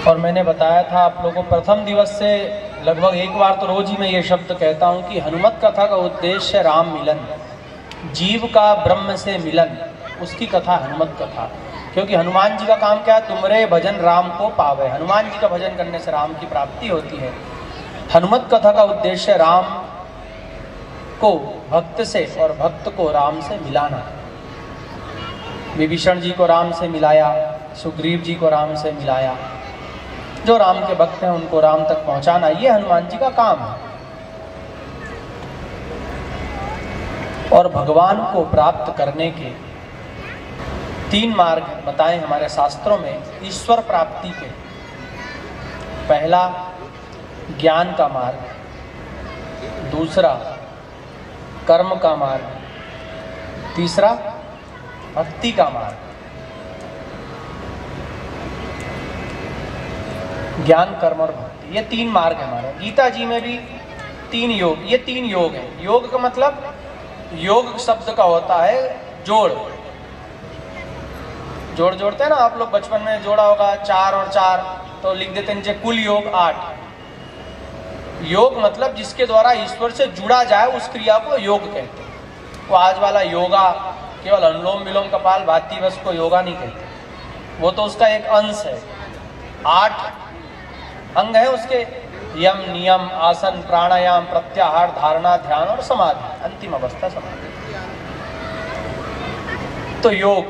और मैंने बताया था आप लोगों को प्रथम दिवस से लगभग एक बार तो रोज ही मैं ये शब्द कहता हूँ कि हनुमत कथा का उद्देश्य राम मिलन, जीव का ब्रह्म से मिलन, उसकी कथा हनुमत कथा। क्योंकि हनुमान जी का काम क्या है? तुमरे भजन राम को पावे। हनुमान जी का भजन करने से राम की प्राप्ति होती है। हनुमत कथा का उद्देश्य राम को भक्त से और भक्त को राम से मिलाना। विभीषण जी को राम से मिलाया, सुग्रीव जी को राम से मिलाया, जो राम के भक्त हैं उनको राम तक पहुंचाना, ये हनुमान जी का काम है। और भगवान को प्राप्त करने के 3 मार्ग बताए हमारे शास्त्रों में ईश्वर प्राप्ति के। पहला ज्ञान का मार्ग, दूसरा कर्म का मार्ग, तीसरा भक्ति का मार्ग। ज्ञान, कर्म और भक्ति, ये 3 मार्ग है हमारे। गीता जी में भी 3 योग, ये 3 योग हैं। योग का मतलब, योग शब्द का होता है जोड़। जोड़ जोड़ते हैं ना आप लोग, बचपन में जोड़ा होगा 4 और 4 तो लिख देते नीचे कुल योग 8। योग मतलब जिसके द्वारा ईश्वर से जुड़ा जाए, उस क्रिया को योग कहते हैं। वो आज वाला योगा केवल अनुलोम विलोम कपाल भाती, बस को योगा नहीं कहते, वो तो उसका एक अंश है। 8 अंग है उसके, यम, नियम, आसन, प्राणायाम, प्रत्याहार, धारणा, ध्यान और समाधि, अंतिम अवस्था समाधि। तो योग,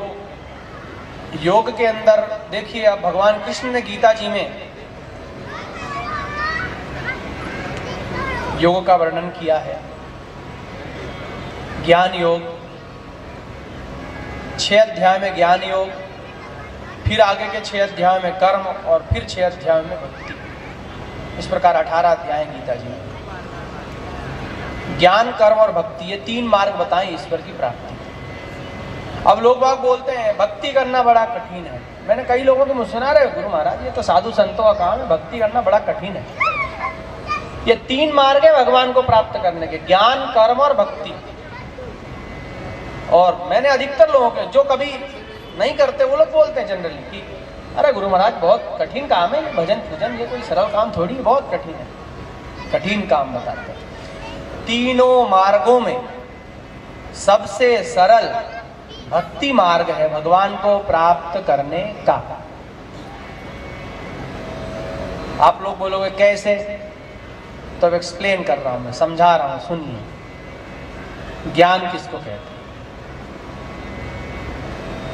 योग के अंदर देखिए, अब भगवान कृष्ण ने गीता जी में योग का वर्णन किया है। ज्ञान योग 6 अध्याय में ज्ञान योग, फिर आगे के 6 अध्याय में कर्म और फिर 6 अध्याय में भक्ति। इस प्रकार 18 अध्याय गीता जी में। ज्ञान, कर्म और भक्ति, ये 3 मार्ग बताएं ईश्वर की प्राप्ति। अब लोग बाग बोलते हैं भक्ति करना बड़ा कठिन है। मैंने कई लोगों के मुझ सुना रहे, गुरु महाराज ये तो साधु संतों का काम है, भक्ति करना बड़ा कठिन है। ये 3 मार्ग है भगवान को प्राप्त करने के, ज्ञान, कर्म और भक्ति। और मैंने अधिकतर लोगों के, जो कभी नहीं करते, वो लोग बोलते हैं जनरली कि अरे गुरु महाराज बहुत कठिन काम है, ये भजन पूजन, ये कोई सरल काम थोड़ी है, बहुत कठिन है। कठिन काम बताते हैं। तीनों मार्गों में सबसे सरल भक्ति मार्ग है भगवान को प्राप्त करने का। आप लोग बोलोगे कैसे, तो अब एक्सप्लेन कर रहा हूं मैं, समझा रहा हूं, सुनिए। ज्ञान किसको कहते हैं?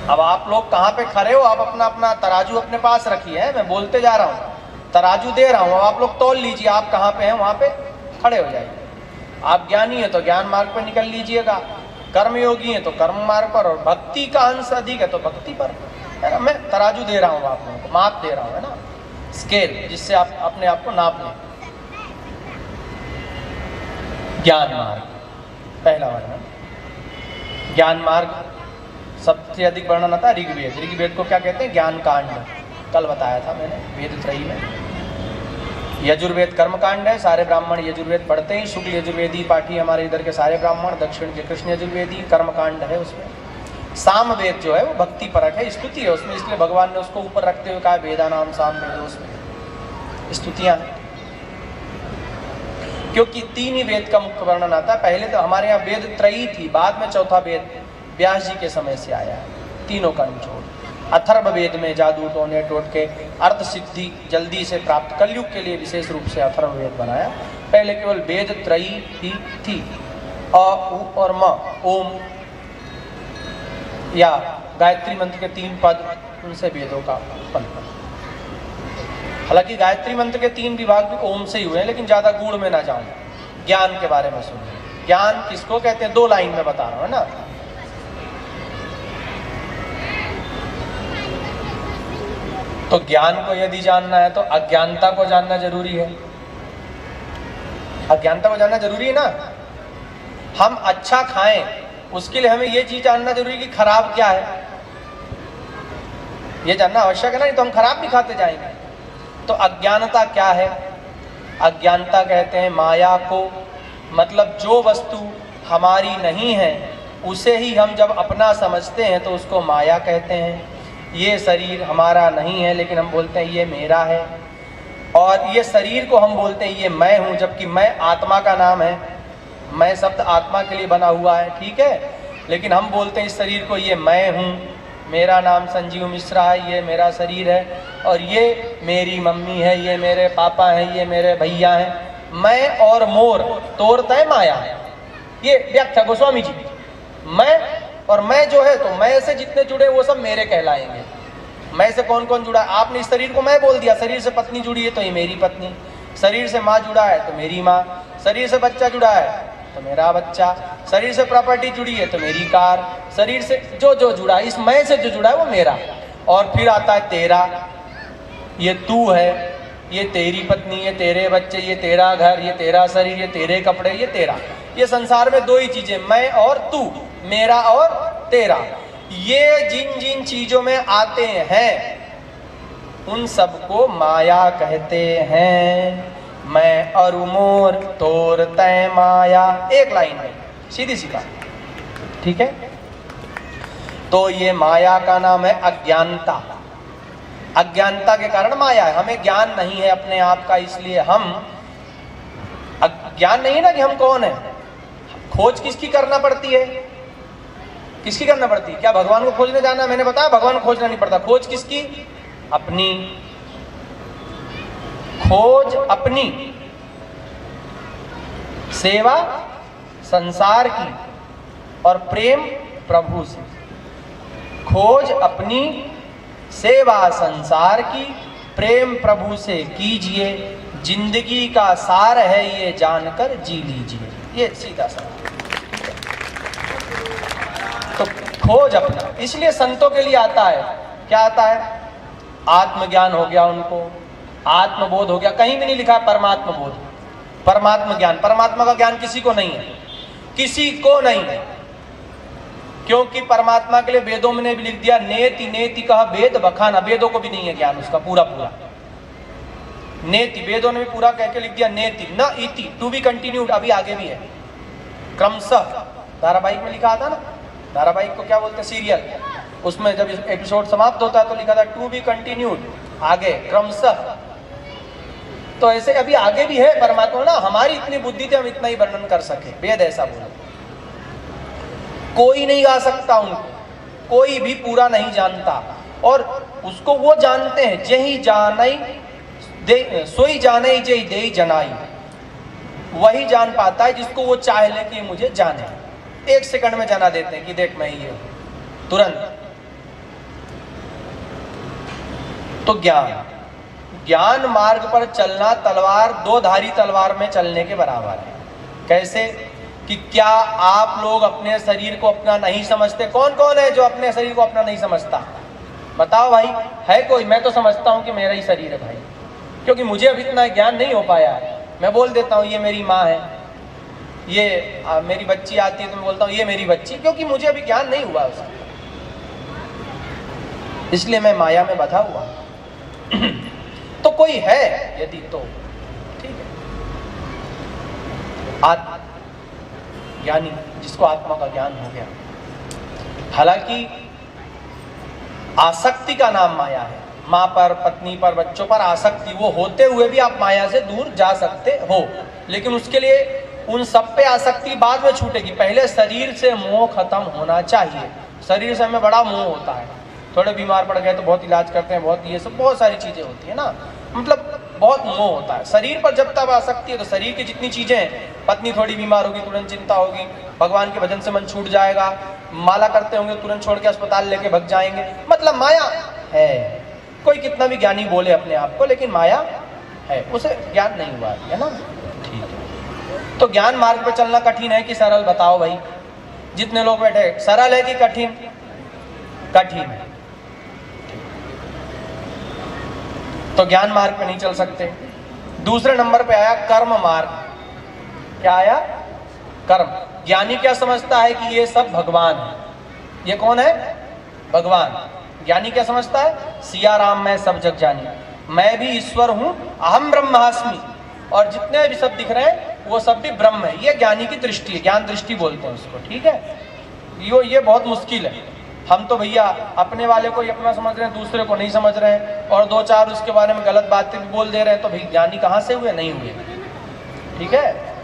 अब आप लोग कहां पे खड़े हो, आप अपना अपना तराजू अपने पास रखिए है, मैं बोलते जा रहा हूं, तराजू दे रहा हूं, अब आप लोग तौल लीजिए, आप कहां पे हैं वहां पे खड़े हो जाइए। आप ज्ञानी है तो ज्ञान मार्ग पर निकल लीजिएगा, कर्मयोगी है तो कर्म मार्ग पर, और भक्ति का अंश अधिक है तो भक्ति पर, है ना। मैं तराजू दे रहा हूं आप लोगों को, माप दे रहा हूं, है ना, स्केल, जिससे आप अपने आप को नाप लें। ज्ञान मार्ग पहला वर्णन। ज्ञान मार्ग सबसे अधिक वर्णन आता है ऋग्वेद। ऋग्वेद को क्या कहते हैं? ज्ञान कांड। कल बताया था मैंने, वेद त्रयी में। यजुर्वेद कर्म कांड है, सारे ब्राह्मण यजुर्वेद पढ़ते हैं। शुक्ल यजुर्वेदी पाठी हमारे इधर के सारे ब्राह्मण, दक्षिण के कृष्ण यजुर्वेदी कर्म कांड है उसमें। सामवेद जो है वो भक्ति परक है, स्तुति है उसमें, इसलिए भगवान ने उसको ऊपर रखते हुए कहा वेदा नाम सामवेद, उसमें स्तुतियां हैं। क्योंकि 3 ही वेद का मुख्य वर्णन आता है। पहले तो हमारे यहाँ वेद त्रयी थी, बाद में चौथा वेद व्यास जी के समय से आया है। तीनों का निचोड़। अथर्व वेद में जादू टोने टोटके अर्थ सिद्धि जल्दी से प्राप्त, कलयुग के लिए विशेष रूप से अथर्व वेद बनाया। पहले केवल वेद त्रयी ही थी, अ, उ और म, ओम या गायत्री मंत्र के 3 पद, उनसे वेदों का उत्पन्न। हालांकि गायत्री मंत्र के 3 विभाग भी ओम से ही हुए हैं, लेकिन ज्यादा गूढ़ में ना जाऊं। ज्ञान के बारे में सुनिए। ज्ञान किसको कहते हैं? 2 लाइन में बता रहा हूं, है ना। तो ज्ञान को यदि जानना है तो अज्ञानता को जानना जरूरी है। अज्ञानता को जानना जरूरी है ना। हम अच्छा खाएं, उसके लिए हमें यह चीज जानना जरूरी है कि खराब क्या है, यह जानना आवश्यक है ना, नहीं तो हम खराब भी खाते जाएंगे। तो अज्ञानता क्या है? अज्ञानता कहते हैं माया को, मतलब जो वस्तु हमारी नहीं है उसे ही हम जब अपना समझते हैं तो उसको माया कहते हैं। ये शरीर हमारा नहीं है, लेकिन हम बोलते हैं ये मेरा है। और ये शरीर को हम बोलते हैं ये मैं हूँ, जबकि मैं आत्मा का नाम है। मैं शब्द आत्मा के लिए बना हुआ है, ठीक है, लेकिन हम बोलते हैं इस शरीर को ये मैं हूँ। मेरा नाम संजीव मिश्रा है, ये मेरा शरीर है, और ये मेरी मम्मी है, ये मेरे पापा हैं, ये मेरे भैया हैं। मैं और मोर तोड़ता है माया। ये व्याख्या गोस्वामी जी। मैं और मैं जो है, तो मैं से जितने जुड़े वो सब मेरे कहलाएंगे। मैं से कौन कौन जुड़ा है? आपने इस शरीर को मैं बोल दिया। शरीर से पत्नी जुड़ी है तो ये मेरी पत्नी, शरीर से माँ जुड़ा है तो मेरी माँ, शरीर से बच्चा जुड़ा है तो मेरा बच्चा, शरीर से प्रॉपर्टी जुड़ी है तो मेरी कार, शरीर से जो जो जुड़ा है, इस मैं से जो जुड़ा है वो मेरा। और फिर आता है तेरा, ये तू है, ये तेरी पत्नी, ये तेरे बच्चे, ये तेरा घर, ये तेरा शरीर, ये तेरे कपड़े, ये तेरा। ये संसार में दो ही चीजें, मैं और तू, मेरा और तेरा। ये जिन जिन चीजों में आते हैं उन सबको माया कहते हैं। मैं और मोर तोर तय माया, एक लाइन में सीधी सी बात, ठीक है। तो ये माया का नाम है अज्ञानता। अज्ञानता के कारण माया है। हमें ज्ञान नहीं है अपने आप का, इसलिए हम ज्ञान नहीं है ना कि हम कौन है। खोज किसकी करना पड़ती है? किसकी करना पड़ती है? क्या भगवान को खोजने जाना? मैंने बताया भगवान को खोजना नहीं पड़ता। खोज किसकी? अपनी। खोज अपनी, सेवा संसार की, और प्रेम प्रभु से। खोज अपनी, सेवा संसार की, प्रेम प्रभु से कीजिए, जिंदगी का सार है ये जानकर जी लीजिए। ये सीधा सा। तो खोज अपना, इसलिए संतों के लिए आता है, क्या आता है? आत्मज्ञान हो गया उनको, आत्मबोध हो गया। कहीं भी नहीं लिखा परमात्म बोध, परमात्म ज्ञान। परमात्मा का ज्ञान किसी को नहीं है, किसी को नहीं है, क्योंकि परमात्मा के लिए वेदों में भी लिख दिया नेति नेति कहा वेद बखाना। वेदों को भी नहीं है ज्ञान उसका पूरा पूरा। नेति, वेदों ने भी पूरा कह के लिख दिया नेति, न इति, टू बी कंटिन्यूड, अभी आगे भी है। क्रमशः धारावाहिक में लिखा था ना, धारावाहिक को क्या बोलते हैं? सीरियल। उसमें जब एपिसोड समाप्त होता है तो लिखा था टू बी कंटिन्यूड, आगे क्रमशः। तो ऐसे अभी आगे भी है परमात्मा ना। हमारी इतनी बुद्धि थी हम इतना ही वर्णन कर सके, वेद ऐसा बोला। कोई नहीं गा सकता उनको, कोई भी पूरा नहीं जानता। और उसको वो जानते हैं, जही जानई दे सोई जाने जय दे जनाई। वही जान पाता है जिसको वो चाह ले कि मुझे जाने। एक सेकंड में जाना देते हैं कि देख मैं ये हूं, तुरंत। तो ज्ञान मार्ग पर चलना तलवार, दो धारी तलवार में चलने के बराबर है। कैसे? कि क्या आप लोग अपने शरीर को अपना नहीं समझते? कौन कौन है जो अपने शरीर को अपना नहीं समझता? बताओ भाई, है कोई? मैं तो समझता हूं कि मेरा ही शरीर है भाई, क्योंकि मुझे अभी इतना ज्ञान नहीं हो पाया है। मैं बोल देता हूं ये मेरी माँ है, ये मेरी बच्ची आती है तो मैं बोलता हूँ ये मेरी बच्ची, क्योंकि मुझे अभी ज्ञान नहीं हुआ उसका, इसलिए मैं माया में बंधा हुआ। तो कोई है यदि, तो ठीक है। ज्ञानी, जिसको आत्मा का ज्ञान हो गया। हालांकि आसक्ति का नाम माया है। माँ पर, पत्नी पर, बच्चों पर आसक्ति, वो होते हुए भी आप माया से दूर जा सकते हो, लेकिन उसके लिए उन सब पे आसक्ति बाद में छूटेगी। पहले शरीर से मोह खत्म होना चाहिए। शरीर से हमें बड़ा मोह होता है, थोड़े बीमार पड़ गए तो बहुत इलाज करते हैं, बहुत ये सब बहुत सारी चीजें होती है ना, मतलब बहुत मोह होता है। शरीर पर जब तक आसक्ति है तो शरीर की जितनी चीजें हैं, पत्नी थोड़ी बीमार होगी तुरंत चिंता होगी, भगवान के भजन से मन छूट जाएगा, माला करते होंगे तुरंत छोड़ के अस्पताल लेके भग जाएंगे, मतलब माया है। कोई कितना भी ज्ञानी बोले अपने आप को, लेकिन माया है, उसे ज्ञान नहीं हुआ है ना। ठीक है, तो ज्ञान मार्ग पे चलना कठिन है कि सरल? बताओ भाई, जितने लोग बैठे, सरल है कि कठिन? कठिन है। तो ज्ञान मार्ग पे नहीं चल सकते। दूसरे नंबर पे आया कर्म मार्ग। क्या आया? कर्म। ज्ञानी क्या समझता है कि ये सब भगवान है। ये कौन है? भगवान। ज्ञानी क्या समझता है? सिया राम मैं सब जग जानी, मैं भी ईश्वर हूं, अहम ब्रह्मास्मि, और जितने भी सब दिख रहे हैं वो सब भी ब्रह्म है। ये ज्ञानी की दृष्टि है, ज्ञान दृष्टि बोलते हैं उसको, ठीक है। ये बहुत मुश्किल है, हम तो भैया अपने वाले को ही अपना समझ रहे हैं, दूसरे को नहीं समझ रहे हैं, और दो चार उसके बारे में गलत बातें भी बोल दे रहे हैं, तो भाई ज्ञानी कहाँ से हुए? नहीं हुए। ठीक है।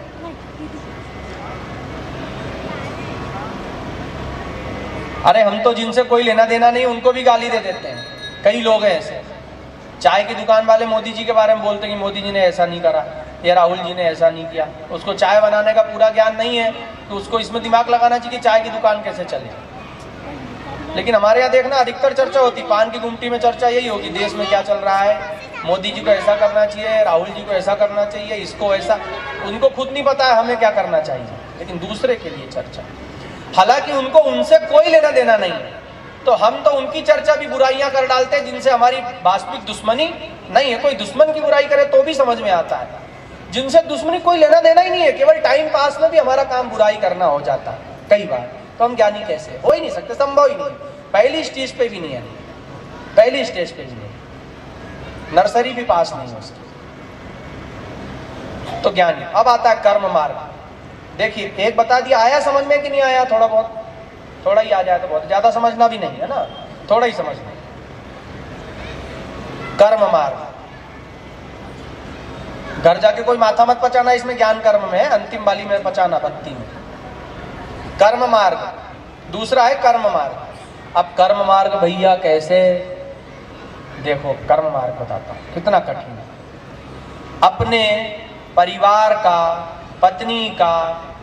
अरे हम तो जिनसे कोई लेना देना नहीं उनको भी गाली दे देते हैं। कई लोग हैं ऐसे। चाय की दुकान वाले मोदी जी के बारे में बोलते हैं कि मोदी जी ने ऐसा नहीं करा, या राहुल जी ने ऐसा नहीं किया। उसको चाय बनाने का पूरा ज्ञान नहीं है, तो उसको इसमें दिमाग लगाना चाहिए कि चाय की दुकान कैसे चले। लेकिन हमारे यहाँ देखना अधिकतर चर्चा होती, पान की गुमटी में चर्चा यही होगी, देश में क्या चल रहा है, मोदी जी को ऐसा करना चाहिए, राहुल जी को ऐसा करना चाहिए, इसको ऐसा। उनको खुद नहीं पता है हमें क्या करना चाहिए, लेकिन दूसरे के लिए चर्चा। हालांकि उनको उनसे कोई लेना देना नहीं है, तो हम तो उनकी चर्चा भी बुराइयां कर डालते हैं जिनसे हमारी वास्तविक दुश्मनी नहीं है। कोई दुश्मन की बुराई करे तो भी समझ में आता है, जिनसे दुश्मनी कोई लेना देना ही नहीं है, केवल टाइम पास में भी हमारा काम बुराई करना हो जाता है कई बार। तो हम ज्ञानी कैसे? हो ही नहीं सकते, संभव ही नहीं। पहली स्टेज पे भी नहीं है, पहली स्टेज पे भी नहीं, नर्सरी भी पास नहीं है उसकी। तो ज्ञानी। अब आता है कर्म मार्ग। देखिए एक बता दिया, आया समझ में कि नहीं आया? थोड़ा बहुत, थोड़ा ही आ जाए तो बहुत, ज्यादा समझना भी नहीं है ना, थोड़ा ही समझना। कर्म मार्ग, घर जाके कोई माथा मत पचाना, इसमें ज्ञान कर्म में है, अंतिम वाली में पचाना बत्ती में। कर्म मार्ग दूसरा है कर्म मार्ग। अब कर्म मार्ग भैया कैसे? देखो कर्म मार्ग बताता हूं कितना कठिन है। अपने परिवार का, पत्नी का,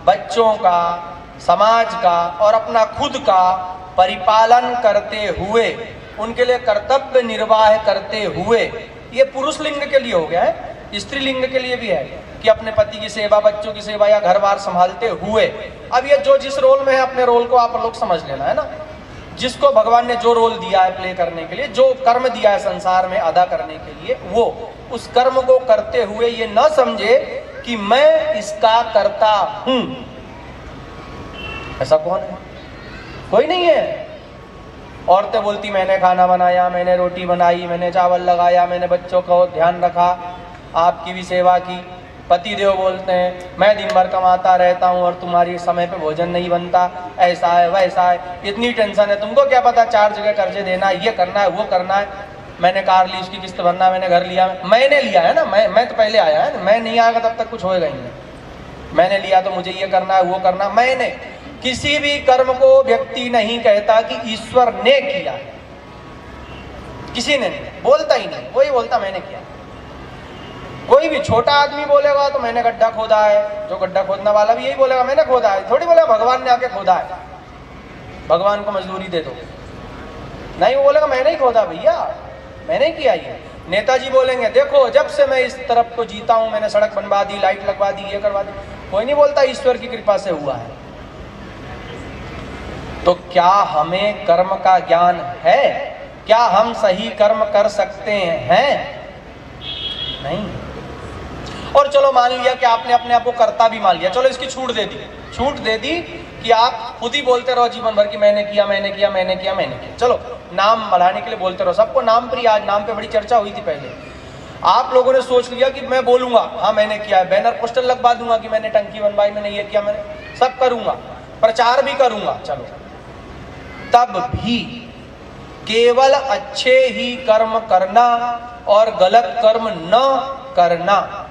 बच्चों का, समाज का और अपना खुद का परिपालन करते हुए, उनके लिए कर्तव्य निर्वाह करते हुए, ये पुरुष लिंग के लिए हो गया है, स्त्री लिंग के लिए भी है कि अपने पति की सेवा, बच्चों की सेवा या घर बार संभालते हुए। अब ये जो जिस रोल में है अपने रोल को आप लोग समझ लेना है ना, जिसको भगवान ने जो रोल दिया है प्ले करने के लिए, जो कर्म दिया है संसार में अदा करने के लिए, वो उस कर्म को करते हुए ये न समझे कि मैं इसका करता हूं। ऐसा कौन है? कोई नहीं है। औरतें बोलती मैंने खाना बनाया, मैंने रोटी बनाई, मैंने चावल लगाया, मैंने बच्चों का ध्यान रखा, आपकी भी सेवा की। पति देव बोलते हैं मैं दिन भर कमाता रहता हूँ और तुम्हारी समय पे भोजन नहीं बनता, ऐसा है वैसा है, इतनी टेंशन है, तुमको क्या पता 4 जगह कर्जे देना है, ये करना है वो करना है, मैंने कार ली उसकी किस्त भरना है, मैंने घर लिया, मैंने लिया है ना, मैं तो पहले आया है ना, मैं नहीं आएगा तब तक कुछ होएगा ही नहीं। मैंने लिया तो मुझे ये करना है वो करना। मैंने किसी भी कर्म को व्यक्ति नहीं कहता कि ईश्वर ने किया, किसी ने नहीं, बोलता ही नहीं, वही बोलता मैंने किया। कोई भी छोटा आदमी बोलेगा तो मैंने गड्ढा खोदा है, जो गड्ढा खोदने वाला भी यही बोलेगा मैंने खोदा है, थोड़ी बोलेगा भगवान ने आके खोदा है, भगवान को मजदूरी दे दो, नहीं, वो बोलेगा मैंने ही खोदा भैया, मैंने ही किया ये। नेताजी बोलेंगे देखो जब से मैं इस तरफ को जीता हूं, मैंने सड़क बनवा दी, लाइट लगवा दी, ये करवा दी। कोई नहीं बोलता ईश्वर की कृपा से हुआ है। तो क्या हमें कर्म का ज्ञान है? क्या हम सही कर्म कर सकते हैं? नहीं। और चलो मान लिया कि आपने अपने आप को कर्ता भी मान लिया, चलो इसकी छूट दे दी, छूट दे दी कि आप खुद ही बोलते रहो जीवन भर कि मैंने किया मैंने किया मैंने किया मैंने किया। चलो नाम बढ़ाने के लिए बोलते रहो, सबको नाम प्रिय, आज नाम पे बड़ी चर्चा हुई थी पहले। आप लोगों ने सोच लिया कि मैं बोलूंगा हाँ मैंने किया है, बैनर पोस्टर लगवा दूंगा कि मैंने टंकी बनवाई, मैंने ये किया, मैंने सब करूंगा, प्रचार भी करूंगा। चलो तब भी केवल अच्छे ही कर्म करना और गलत कर्म न करना,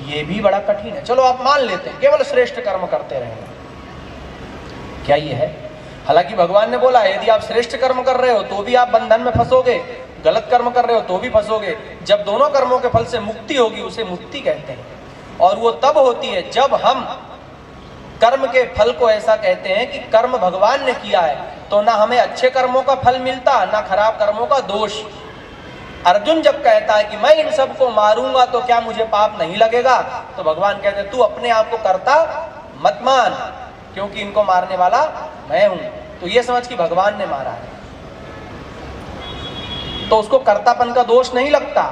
ये भी बड़ा कठिन है। चलो आप मान लेते हैं केवल श्रेष्ठ कर्म करते रहेंगे, क्या ये है? हालांकि भगवान ने बोला यदि आप श्रेष्ठ कर्म कर रहे हो तो भी आप बंधन में फंसोगे, गलत कर्म कर रहे हो तो भी फंसोगे। जब दोनों कर्मों के फल से मुक्ति होगी उसे मुक्ति कहते हैं, और वो तब होती है जब हम कर्म के फल को ऐसा कहते हैं कि कर्म भगवान ने किया है, तो ना हमें अच्छे कर्मों का फल मिलता ना खराब कर्मों का दोष। अर्जुन जब कहता है कि मैं इन सबको मारूंगा तो क्या मुझे पाप नहीं लगेगा, तो भगवान कहते हैं तू अपने आप को कर्ता मत मान, क्योंकि इनको मारने वाला मैं हूं। तो ये समझ कि भगवान ने मारा है तो उसको कर्तापन का दोष नहीं लगता।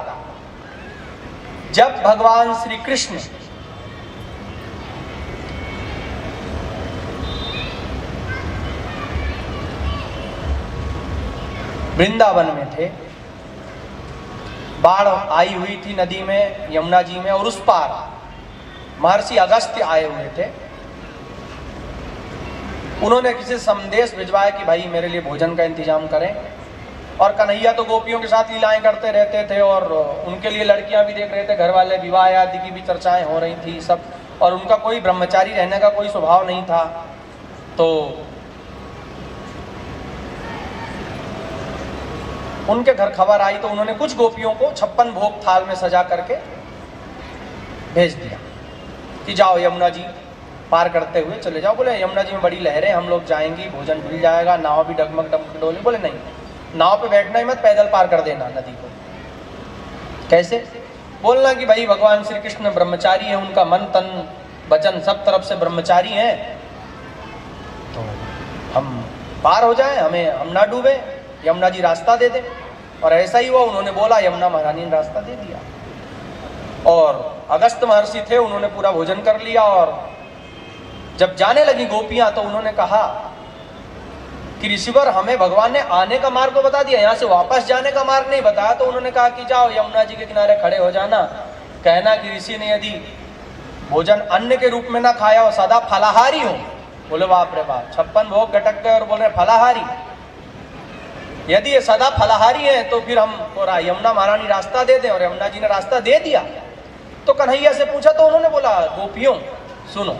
जब भगवान श्री कृष्ण वृंदावन में थे, बाढ़ आई हुई थी नदी में, यमुना जी में, और उस पार महर्षि अगस्त्य आए हुए थे। उन्होंने किसी संदेश भिजवाया कि भाई मेरे लिए भोजन का इंतजाम करें। और कन्हैया तो गोपियों के साथ लीलाएं करते रहते थे और उनके लिए लड़कियां भी देख रहे थे, घर वाले, विवाह आदि की भी चर्चाएं हो रही थी सब, और उनका कोई ब्रह्मचारी रहने का कोई स्वभाव नहीं था। तो उनके घर खबर आई तो उन्होंने कुछ गोपियों को 56 भोग थाल में सजा करके भेज दिया कि जाओ यमुना जी पार करते हुए चले जाओ। बोले यमुना जी में बड़ी लहरें, हम लोग जाएंगी, भोजन मिल जाएगा, नाव भी डगमग डगमग डोले। बोले नहीं, नाव पे बैठना ही मत, पैदल पार कर देना नदी को। कैसे? बोलना कि भाई भगवान श्री कृष्ण ब्रह्मचारी है, उनका मन तन वचन सब तरफ से ब्रह्मचारी है, तो हम पार हो जाए, हम ना डूबे, यमुना जी रास्ता दे दे। और ऐसा ही हुआ, उन्होंने बोला, यमुना महारानी ने रास्ता दे दिया। और अगस्त महर्षि थे, उन्होंने पूरा भोजन कर लिया। और जब जाने लगी गोपियां तो उन्होंने कहा कि ऋषिवर हमें भगवान ने आने का मार्ग तो बता दिया, यहाँ से वापस जाने का मार्ग नहीं बताया। तो उन्होंने कहा कि जाओ यमुना जी के किनारे खड़े हो जाना, कहना कि ऋषि ने यदि भोजन अन्न के रूप में ना खाया हो, सदा फलाहारी हो। बोले बाप रे बाप, 56 भोग घटक गए और बोल रहे फलाहारी। यदि ये सदा फलाहारी है तो फिर हमको यमुना महारानी रास्ता दे दे। और यमुना जी ने रास्ता दे दिया। तो कन्हैया से पूछा तो उन्होंने बोला, गोपियों सुनो,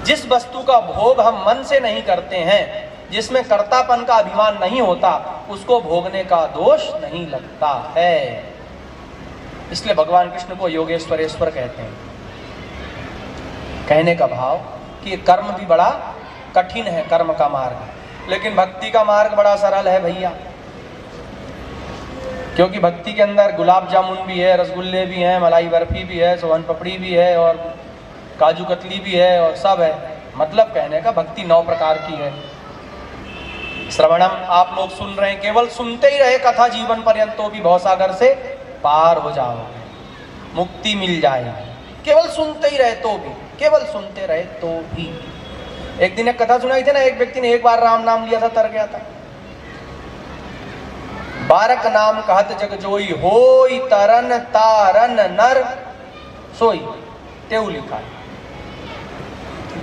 जिस वस्तु का भोग हम मन से नहीं करते हैं, जिसमें कर्तापन का अभिमान नहीं होता, उसको भोगने का दोष नहीं लगता है। इसलिए भगवान कृष्ण को योगेश्वरेश्वर कहते हैं। कहने का भाव कि कर्म भी बड़ा कठिन है, कर्म का मार्ग, लेकिन भक्ति का मार्ग बड़ा सरल है भैया। क्योंकि भक्ति के अंदर गुलाब जामुन भी है, रसगुल्ले भी हैं, मलाई बर्फी भी है, सोहन पपड़ी भी है और काजू कतली भी है और सब है। मतलब कहने का भक्ति 9 प्रकार की है। श्रवणम, आप लोग सुन रहे हैं, केवल सुनते ही रहे कथा जीवन पर्यंत, तो भी भवसागर से पार हो जाओगे, मुक्ति मिल जाएगी। केवल सुनते ही रहे तो भी, केवल सुनते रहे तो भी। एक दिन एक कथा सुनाई थी ना, एक व्यक्ति ने एक बार राम नाम लिया था, तर गया था। 12 नाम कहत जग जोई, होई तरन तारन नर सोई। तेऊ लिखा है,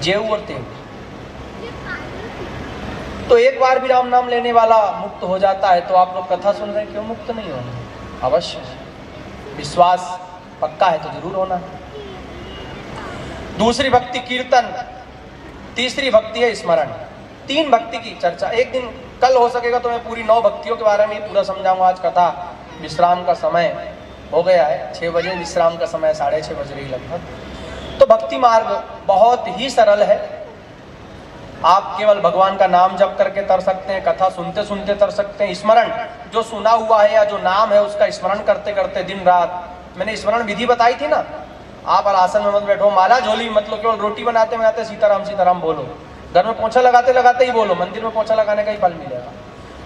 जेऊ और तेऊ। तो एक बार भी राम नाम लेने वाला मुक्त हो जाता है। तो आप लोग कथा सुन रहे हैं, क्यों मुक्त नहीं होना? अवश्य, विश्वास पक्का है तो जरूर होना है। दूसरी भक्ति कीर्तन, तीसरी भक्ति है स्मरण। 3 भक्ति की चर्चा एक दिन, कल हो सकेगा तो मैं पूरी 9 भक्तियों के बारे में पूरा समझाऊंगा। आज कथा विश्राम का समय हो गया है, 6 बजे विश्राम का समय, 6:30 बज रही लगभग। तो भक्ति मार्ग बहुत ही सरल है। आप केवल भगवान का नाम जप करके तर सकते हैं, कथा सुनते सुनते तर सकते हैं। स्मरण, जो सुना हुआ है या जो नाम है उसका स्मरण करते करते दिन रात। मैंने स्मरण विधि बताई थी ना। आप आसन में मत बैठो, माला झोली मतलब केवल रोटी बनाते बनाते सीताराम सीताराम बोलो, घर में पोछा लगाते लगाते ही बोलो, मंदिर में पोछा लगाने का ही फल मिलेगा।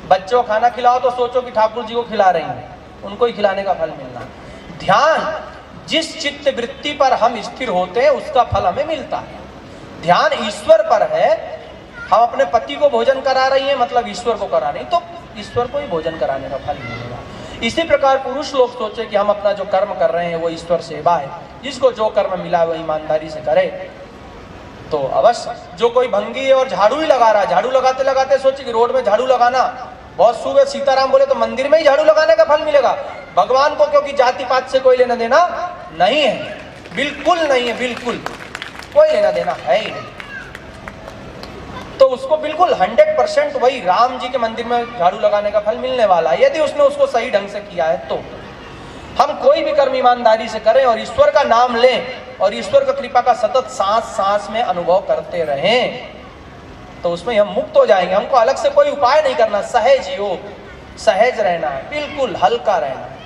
बच्चों को खाना खिलाओ तो सोचो कि ठाकुर जी को खिला रही हैं, उनको ही खिलाने का फल मिलना। ध्यान, जिस चित्त वृत्ति पर हम स्थिर होते हैं उसका फल हमें मिलता है। ध्यान ईश्वर पर है। हम अपने पति को भोजन करा रही हैं, मतलब ईश्वर को करा रही, तो ईश्वर को ही भोजन कराने का फल मिलेगा। इसी प्रकार पुरुष लोग सोचे कि हम अपना जो कर्म कर रहे हैं वो ईश्वर सेवा है, जिसको जो कर्म मिला है वो ईमानदारी से करे तो अवश्य। जो कोई भंगी है और झाड़ू ही लगा रहा है, झाड़ू लगाते लगाते सोचे कि रोड में झाड़ू लगाना बहुत शुभ है, सीताराम बोले तो मंदिर में ही झाड़ू लगाने का फल मिलेगा। भगवान को क्योंकि जाति पात से कोई लेना देना नहीं है, बिल्कुल नहीं है, बिल्कुल कोई लेना देना है ही नहीं। तो उसको बिल्कुल 100% वही राम जी के मंदिर में झाड़ू लगाने का फल मिलने वाला है, यदि उसने उसको सही ढंग से किया है। तो हम कोई भी कर्म ईमानदारी से करें और ईश्वर का नाम लें और ईश्वर का कृपा का सतत सांस सांस में अनुभव करते रहें, तो उसमें हम मुक्त हो जाएंगे। हमको अलग से कोई उपाय नहीं करना, सहज योग, सहज रहना है, बिल्कुल हल्का रहना है।